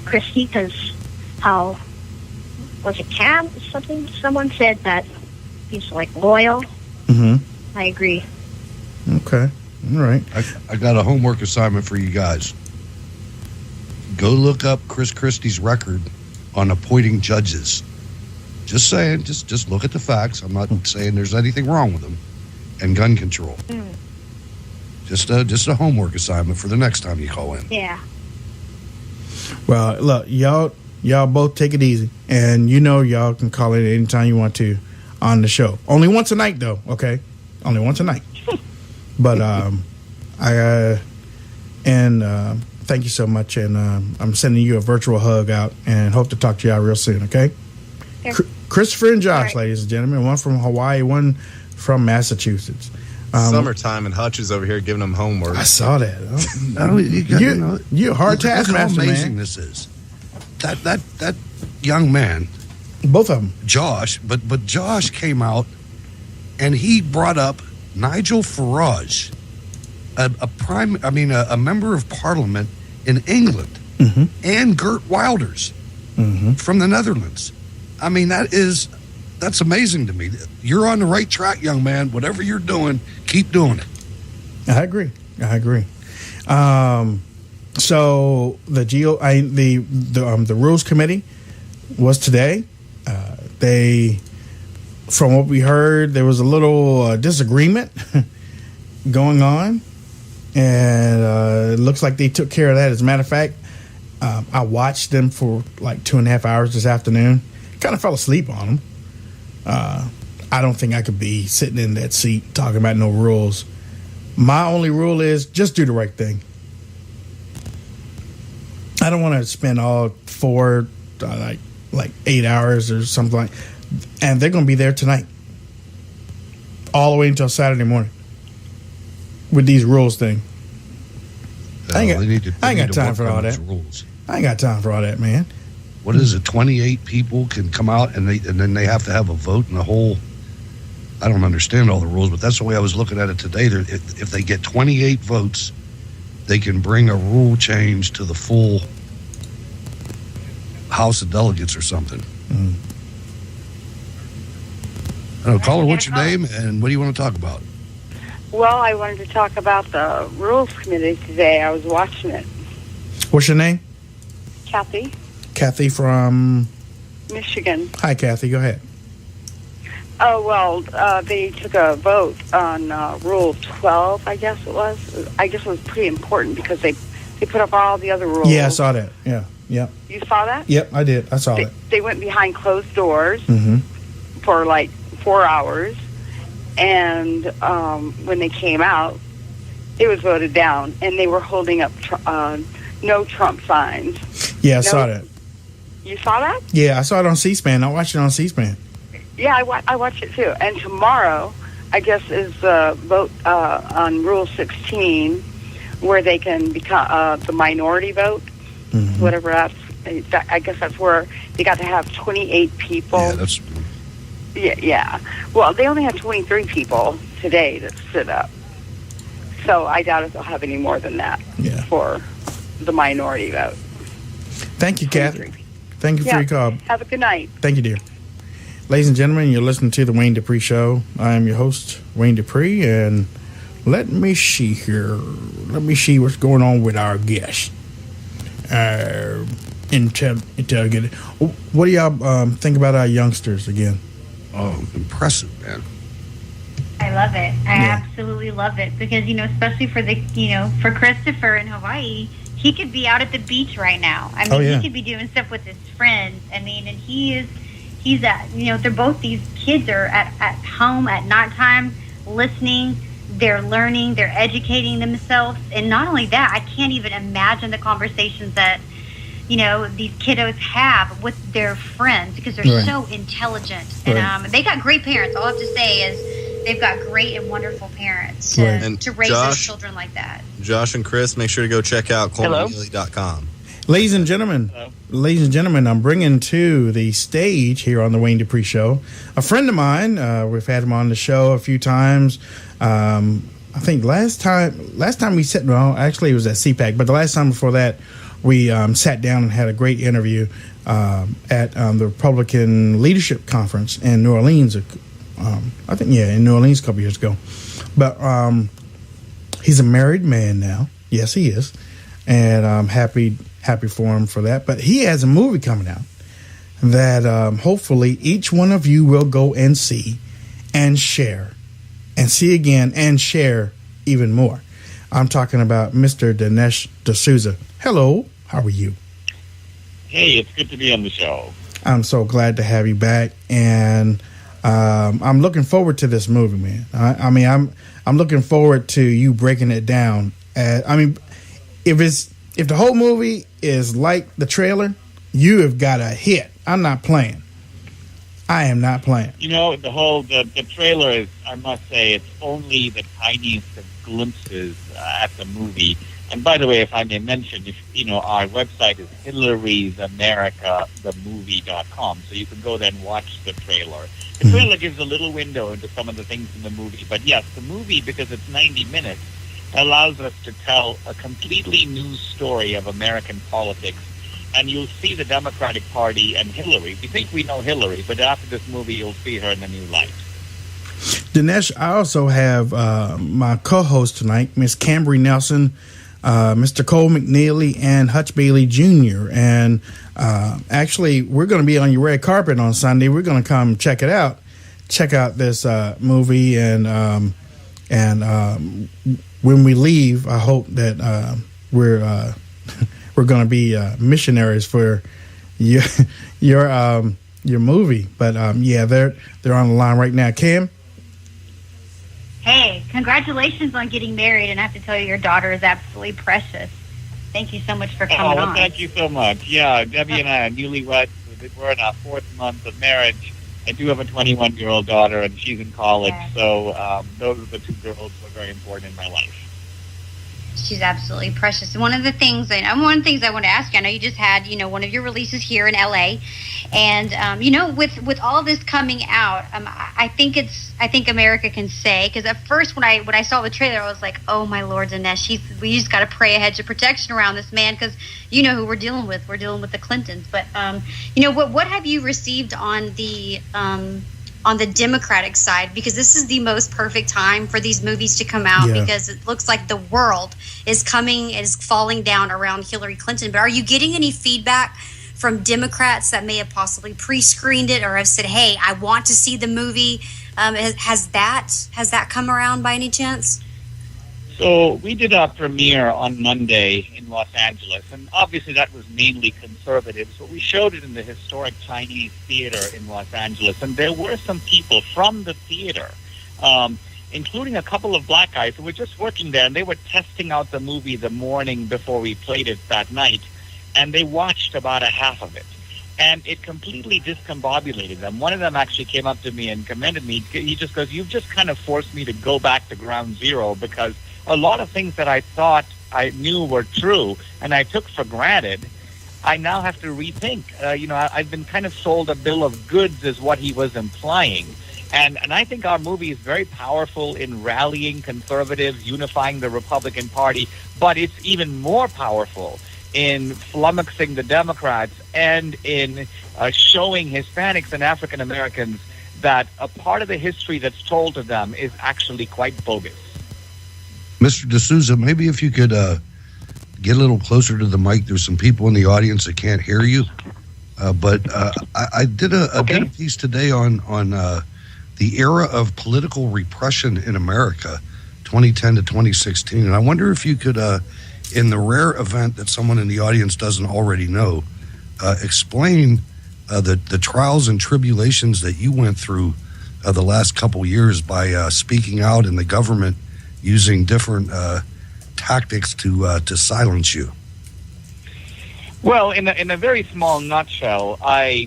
Christie, because how was it Cam? Someone said that he's like loyal. I agree. Okay. All right. I got a homework assignment for you guys. Go look up Chris Christie's record on appointing judges. Just saying, just look at the facts. I'm not saying there's anything wrong with them. And gun control. Just a homework assignment for the next time you call in. Yeah. Well, look, y'all both take it easy, and y'all can call in anytime you want to on the show. Only once a night, though. Okay, only once a night. But thank you so much, and I'm sending you a virtual hug out, and hope to talk to y'all real soon. Okay. Christopher and Josh, ladies and gentlemen, one from Hawaii, one from Massachusetts. Summertime, and Hutch is over here giving them homework. I saw that. You're You're a hard taskmaster, man. How amazing this is. that young man, both of them, Josh, but Josh came out and he brought up Nigel Farage, a member of parliament in England, and Geert Wilders from the Netherlands. I mean, that's amazing to me. You're on the right track, young man. Whatever you're doing, keep doing it. I agree. So the Rules Committee was today. From what we heard, there was a little disagreement going on, and it looks like they took care of that. As a matter of fact, I watched them for like 2.5 hours this afternoon. Kind of fell asleep on them. I don't think I could be sitting in that seat talking about no rules. My only rule is just do the right thing. I don't want to spend all 4 like 8 hours or something like. And they're going to be there tonight, all the way until Saturday morning with these rules thing. I ain't got time for all that. I ain't got time for all that, man. What is it? 28 people can come out and then they have to have a vote in the whole. I don't understand all the rules, but that's the way I was looking at it today. If they get 28 votes, they can bring a rule change to the full House of Delegates or something. I don't know, caller, what's your name and what do you want to talk about? Well, I wanted to talk about the Rules Committee today. I was watching it. What's your name? Kathy. Kathy from Michigan. Hi, Kathy. Go ahead. Oh, well, they took a vote on Rule 12, I guess it was. I guess it was pretty important because they put up all the other rules. Yeah, I saw that. Yeah. You saw that? Yep, I did. I saw that. They went behind closed doors for like 4 hours, and when they came out, it was voted down, and they were holding up no Trump signs. Yeah, I saw that. You saw that? Yeah, I saw it on C-SPAN. I watched it on C-SPAN. Yeah, I watched it too. And tomorrow, I guess, is the vote on Rule 16, where they can become the minority vote, whatever that's. I guess that's where they got to have 28 people. Yeah, that's. Yeah. Well, they only have 23 people today that stood up. So I doubt if they'll have any more than that for the minority vote. Thank you, Kathy. Thank you for your call. Have a good night. Thank you, dear. Ladies and gentlemen, you're listening to the Wayne Dupree Show. I am your host, Wayne Dupree, and let me see here. Let me see what's going on with our guest. What do y'all think about our youngsters again? Oh, impressive, man. I love it. I absolutely love it because, especially for Christopher in Hawaii, he could be out at the beach right now. I mean, he could be doing stuff with his friends. I mean, and he's at, they're both, these kids are at home at nighttime listening, they're learning, they're educating themselves. And not only that, I can't even imagine the conversations that, these kiddos have with their friends because they're so intelligent. And they got great parents. All I have to say is they've got great and wonderful parents to raise their children like that. Josh and Chris, make sure to go check out ColemanEaly.com. Ladies and gentlemen, I'm bringing to the stage here on the Wayne Dupree Show a friend of mine. We've had him on the show a few times. I think last time we sat, well, actually it was at CPAC, but the last time before that, we sat down and had a great interview at the Republican Leadership Conference in New Orleans. In New Orleans a couple years ago. But he's a married man now. Yes, he is, and I'm happy for him for that. But he has a movie coming out that hopefully each one of you will go and see and share and see again and share even more. I'm talking about Mr. Dinesh D'Souza. Hello, how are you? Hey, it's good to be on the show. I'm so glad to have you back, and I'm looking forward to this movie, man. I'm looking forward to you breaking it down. If the whole movie is like the trailer, you have got a hit. I'm not playing. I am not playing. The trailer is, I must say, it's only the tiniest of glimpses at the movie. And by the way, if I may mention, our website is Hillary'sAmericaTheMovie.com, so you can go there and watch the trailer. The trailer gives a little window into some of the things in the movie, but yes, the movie, because it's 90 minutes, allows us to tell a completely new story of American politics. And you'll see the Democratic Party and Hillary. We think we know Hillary, but after this movie, you'll see her in a new light. Dinesh, I also have my co-host tonight, Miss Cambry Nelson, Mr. Cole McNeely, and Hutch Bailey Jr. And actually, we're going to be on your red carpet on Sunday. We're going to come check it out, check out this movie, and when we leave, I hope that we're going to be missionaries for your movie. But yeah, they're on the line right now. Cam. Hey, congratulations on getting married, and I have to tell you, your daughter is absolutely precious. Thank you so much for coming on. Thank you so much. Yeah, Debbie and I are newlyweds. We're in our 4th month of marriage. I do have a 21-year-old daughter, and she's in college, so those are the 2 girls who are very important in my life. She's absolutely precious. And one of the things I want to ask you, I know you just had, one of your releases here in LA, and with all this coming out, I think America can say, because at first when I saw the trailer, I was like, oh my Lord, Dinesh, we just got to pray a hedge of protection around this man, because you know who we're dealing with. We're dealing with the Clintons. But what have you received on the Democratic side, because this is the most perfect time for these movies to come out, because it looks like the world is falling down around Hillary Clinton. But are you getting any feedback from Democrats that may have possibly pre-screened it or have said, hey, I want to see the movie? Has that come around by any chance? So we did our premiere on Monday in Los Angeles, and obviously that was mainly conservative. So we showed it in the historic Chinese theater in Los Angeles, and there were some people from the theater, including a couple of black guys who were just working there, and they were testing out the movie the morning before we played it that night, and they watched about a half of it. And it completely discombobulated them. One of them actually came up to me and commended me. He just goes, you've just kind of forced me to go back to ground zero, because a lot of things that I thought I knew were true and I took for granted, I now have to rethink. I've been kind of sold a bill of goods is what he was implying. And I think our movie is very powerful in rallying conservatives, unifying the Republican Party, but it's even more powerful in flummoxing the Democrats and in showing Hispanics and African Americans that a part of the history that's told to them is actually quite bogus. Mr. D'Souza, maybe if you could get a little closer to the mic. There's some people in the audience that can't hear you. But I did a piece today on the era of political repression in America, 2010 to 2016. And I wonder if you could, in the rare event that someone in the audience doesn't already know, explain the trials and tribulations that you went through the last couple years by speaking out in the government using different tactics to silence you. Well, in a very small nutshell, I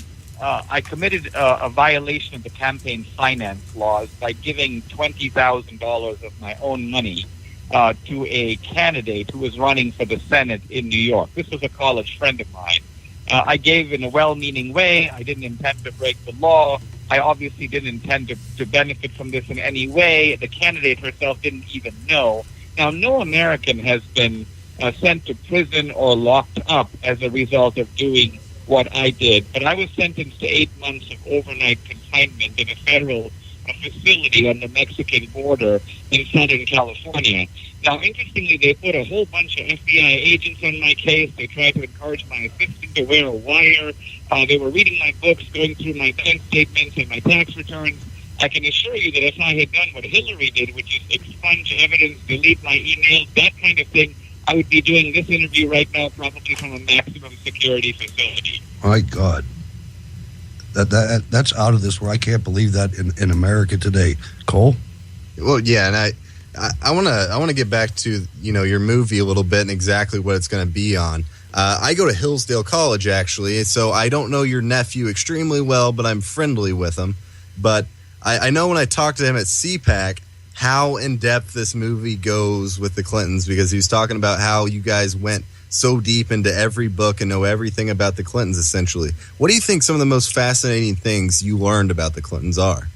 committed a violation of the campaign finance laws by giving $20,000 of my own money to a candidate who was running for the Senate in New York. This was a college friend of mine. I gave in a well-meaning way. I didn't intend to break the law. I obviously didn't intend to benefit from this in any way. The candidate herself didn't even know. Now, no American has been sent to prison or locked up as a result of doing what I did. But I was sentenced to 8 months of overnight confinement in a federal facility on the Mexican border in Southern California. Now, interestingly, they put a whole bunch of FBI agents on my case. They tried to encourage my assistant to wear a wire. They were reading my books, going through my bank statements and my tax returns. I can assure you that if I had done what Hillary did, which is expunge evidence, delete my emails, that kind of thing, I would be doing this interview right now probably from a maximum security facility. My God. That's out of this world. I can't believe that in America today. Cole? Well, yeah, and I want to get back to your movie a little bit and exactly what it's going to be on. I go to Hillsdale College, actually, so I don't know your nephew extremely well, but I'm friendly with him. But I know when I talked to him at CPAC how in depth this movie goes with the Clintons, because he was talking about how you guys went so deep into every book and know everything about the Clintons, essentially. What do you think some of the most fascinating things you learned about the Clintons are?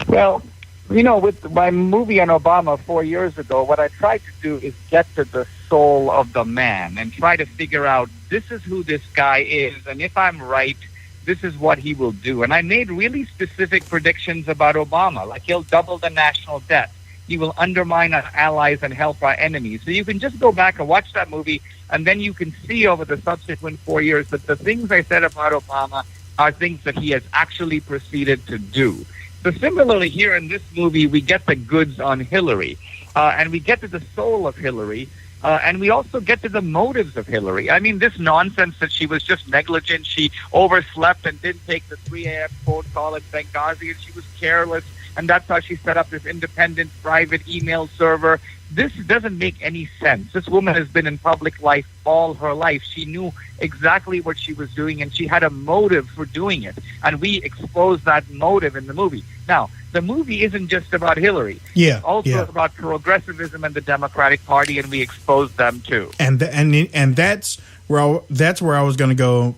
Well, with my movie on Obama 4 years ago, what I tried to do is get to the soul of the man and try to figure out, this is who this guy is, and if I'm right, this is what he will do. And I made really specific predictions about Obama, like he'll double the national debt. He will undermine our allies and help our enemies. So you can just go back and watch that movie, and then you can see over the subsequent 4 years that the things I said about Obama are things that he has actually proceeded to do. So similarly, here in this movie, we get the goods on Hillary, and we get to the soul of Hillary, and we also get to the motives of Hillary. I mean, this nonsense that she was just negligent, she overslept and didn't take the 3 a.m. phone call at Benghazi, and she was careless, and that's how she set up this independent private email server. This doesn't make any sense. This woman has been in public life all her life. She knew exactly what she was doing, and she had a motive for doing it. And we exposed that motive in the movie. Now, the movie isn't just about Hillary. Yeah, it's also about progressivism and the Democratic Party, and we exposed them too. And that's where I was going to go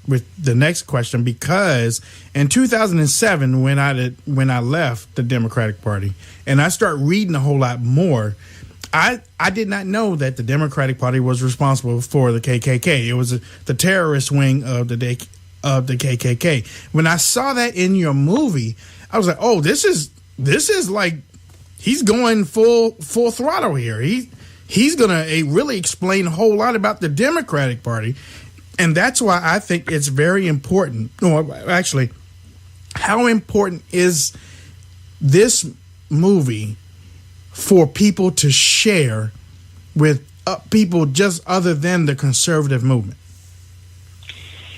with the next question, because in 2007, when I left the Democratic Party and I started reading a whole lot more, I did not know that the Democratic Party was responsible for the KKK. It was the terrorist wing of the KKK. When I saw that in your movie, I was like, oh, this is like he's going full throttle here. He's gonna really explain a whole lot about the Democratic Party. And that's why I think it's very important. No, actually, how important is this movie for people to share with people just other than the conservative movement?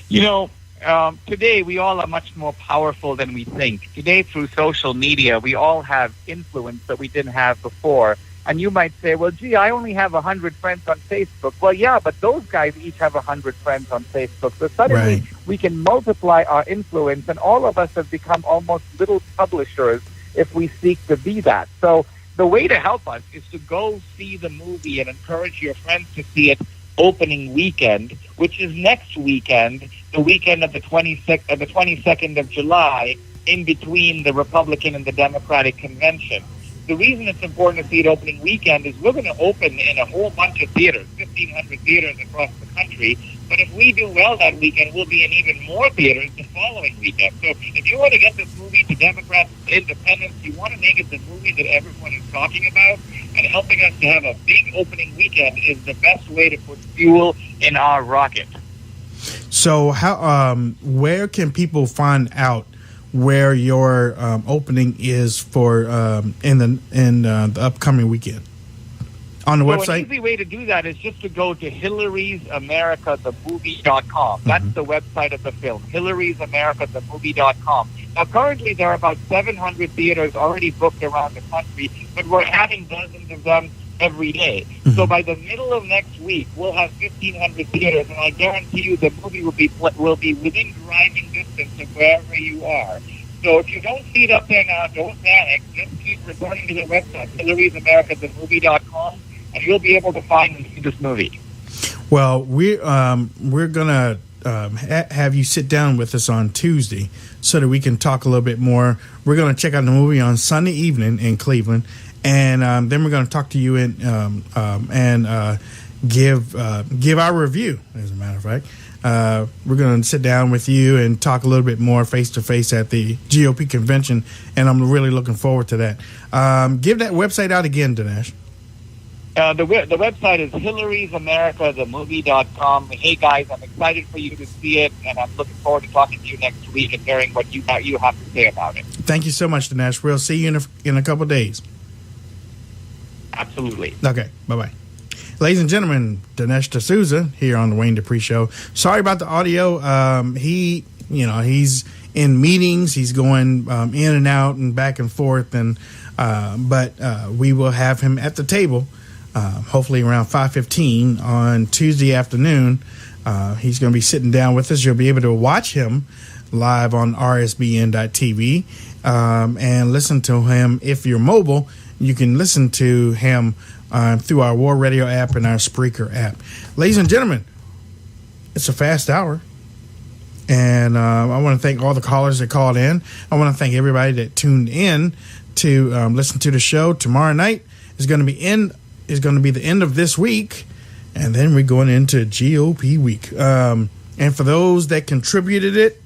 Today we all are much more powerful than we think. Today, through social media, we all have influence that we didn't have before. And you might say, well, gee, I only have 100 friends on Facebook. Well, yeah, but those guys each have 100 friends on Facebook. So suddenly we can multiply our influence, and all of us have become almost little publishers if we seek to be that. So the way to help us is to go see the movie and encourage your friends to see it opening weekend, which is next weekend, the weekend of the 22nd of July, in between the Republican and the Democratic convention. The reason it's important to see it opening weekend is we're going to open in a whole bunch of theaters, 1,500 theaters across the country. But if we do well that weekend, we'll be in even more theaters the following weekend. So if you want to get this movie to Democrats, independents, you want to make it the movie that everyone is talking about, and helping us to have a big opening weekend is the best way to put fuel in our rocket. So where can people find out where your opening is for in the upcoming weekend? On the website? An easy way to do that is just to go to Hillary'sAmericaTheMovie.com. That's the website of the film, Hillary'sAmericaTheMovie.com. Now, currently, there are about 700 theaters already booked around the country, but we're adding dozens of them every day. So by the middle of next week, we'll have 1,500 theaters, and I guarantee you the movie will be within driving distance of wherever you are. So if you don't see it up there now, don't panic. Just keep returning to the website, Hillary'sAmericaTheMovie.com, and you'll be able to find and see this movie. Well, we're gonna have you sit down with us on Tuesday so that we can talk a little bit more. We're gonna check out the movie on Sunday evening in Cleveland, and then we're gonna talk to you and give our review. As a matter of fact, we're gonna sit down with you and talk a little bit more face to face at the GOP convention, and I'm really looking forward to that. Give that website out again, Dinesh. The website is Hillary'sAmericaTheMovie.com. Hey, guys, I'm excited for you to see it, and I'm looking forward to talking to you next week and hearing what you have to say about it. Thank you so much, Dinesh. We'll see you in a couple of days. Absolutely. Okay, bye-bye. Ladies and gentlemen, Dinesh D'Souza here on the Wayne Dupree Show. Sorry about the audio. He's in meetings. He's going in and out and back and forth, but we will have him at the table. Hopefully around 5:15 on Tuesday afternoon. He's going to be sitting down with us. You'll be able to watch him live on RSBN.TV and listen to him. If you're mobile, you can listen to him through our War Radio app and our Spreaker app. Ladies and gentlemen, it's a fast hour. And I want to thank all the callers that called in. I want to thank everybody that tuned in to listen to the show. Tomorrow night is going to be the end of this week, and then we're going into GOP week. And for those that contributed it,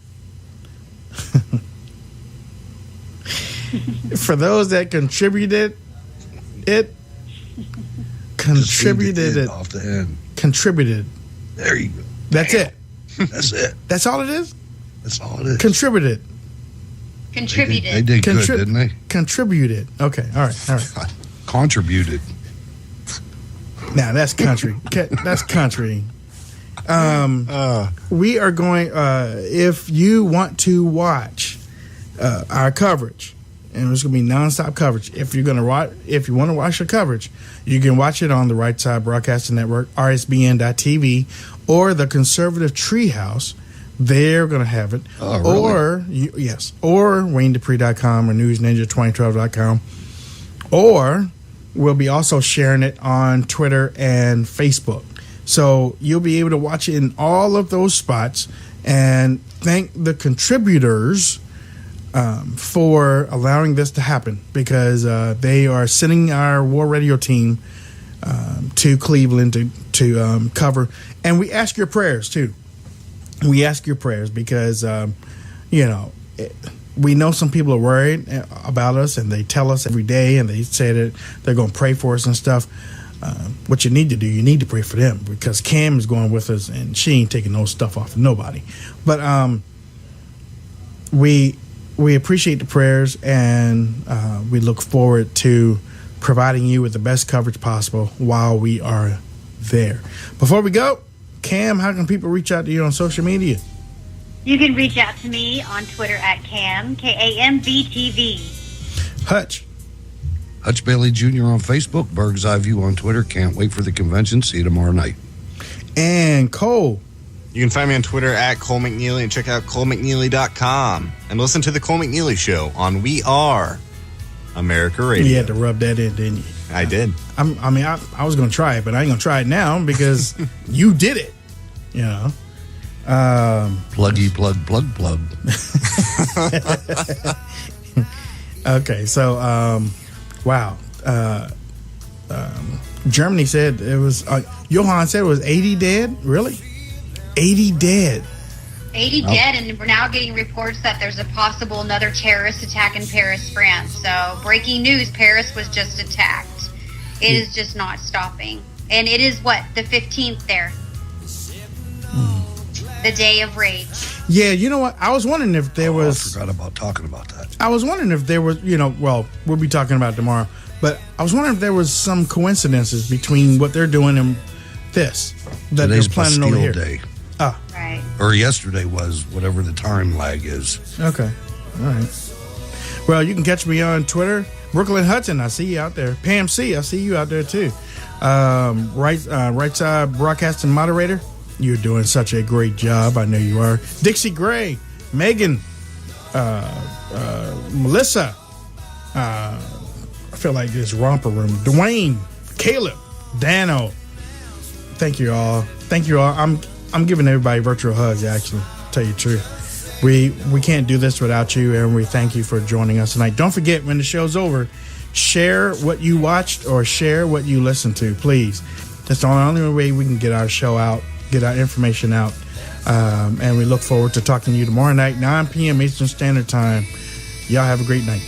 contributed. There you go. That's it. That's it. That's all it is? That's all it is. Contributed. They did good, didn't they? Contributed. Okay. All right. Contributed. Now that's country. That's country. We are going. If you want to watch our coverage, and it's going to be nonstop coverage. If you want to watch the coverage, you can watch it on the Right Side Broadcasting Network, RSBN.TV, or the Conservative Treehouse. They're going to have it. Oh, really? Or WayneDupree.com or NewsNinja2012.com. Or we'll be also sharing it on Twitter and Facebook. So you'll be able to watch it in all of those spots. And thank the contributors for allowing this to happen, because they are sending our War Radio team to Cleveland to cover. And we ask your prayers, too. We ask your prayers because, we know some people are worried about us, and they tell us every day, and they say that they're going to pray for us and stuff. What you need to do, you need to pray for them, because Cam is going with us, and she ain't taking no stuff off of nobody. But we appreciate the prayers, and we look forward to providing you with the best coverage possible while we are there. Before we go, Cam, how can people reach out to you on social media? You can reach out to me on Twitter at Cam, KAMBTV. Hutch Bailey Jr. on Facebook, Berg's Eye View on Twitter. Can't wait for the convention. See you tomorrow night. And Cole. You can find me on Twitter at Cole McNeely, and check out ColeMcNeely.com and listen to The Cole McNeely Show on We Are America Radio. You had to rub that in, didn't you? I did. I was going to try it, but I ain't going to try it now because you did it. Pluggy plug. Okay, so wow. Germany said it was. Johan said it was 80 dead. Really? 80 dead. 80 dead, and we're now getting reports that there's a possible another terrorist attack in Paris, France. So, breaking news: Paris was just attacked. It is just not stopping, and it is the 15th there. The day of rage. Yeah, you know what? I was wondering if there was. I forgot about talking about that. I was wondering if there was, we'll be talking about it tomorrow, but I was wondering if there was some coincidences between what they're doing and this that Today's they're planning Bastille over here. Day. Right. Or yesterday was, whatever the time lag is. Okay. All right. Well, you can catch me on Twitter. Brooklyn Hudson, I see you out there. Pam C, I see you out there too. Right Side Broadcasting Moderator, you're doing such a great job. I know you are. Dixie Gray, Megan, Melissa, I feel like this romper room. Dwayne, Caleb, Dano. Thank you all. I'm giving everybody virtual hugs, actually, to tell you the truth. We can't do this without you, and we thank you for joining us tonight. Don't forget, when the show's over, share what you watched or share what you listened to, please. That's the only way we can get our show out, get our information out. And we look forward to talking to you tomorrow night, 9 p.m. Eastern Standard Time. Y'all have a great night.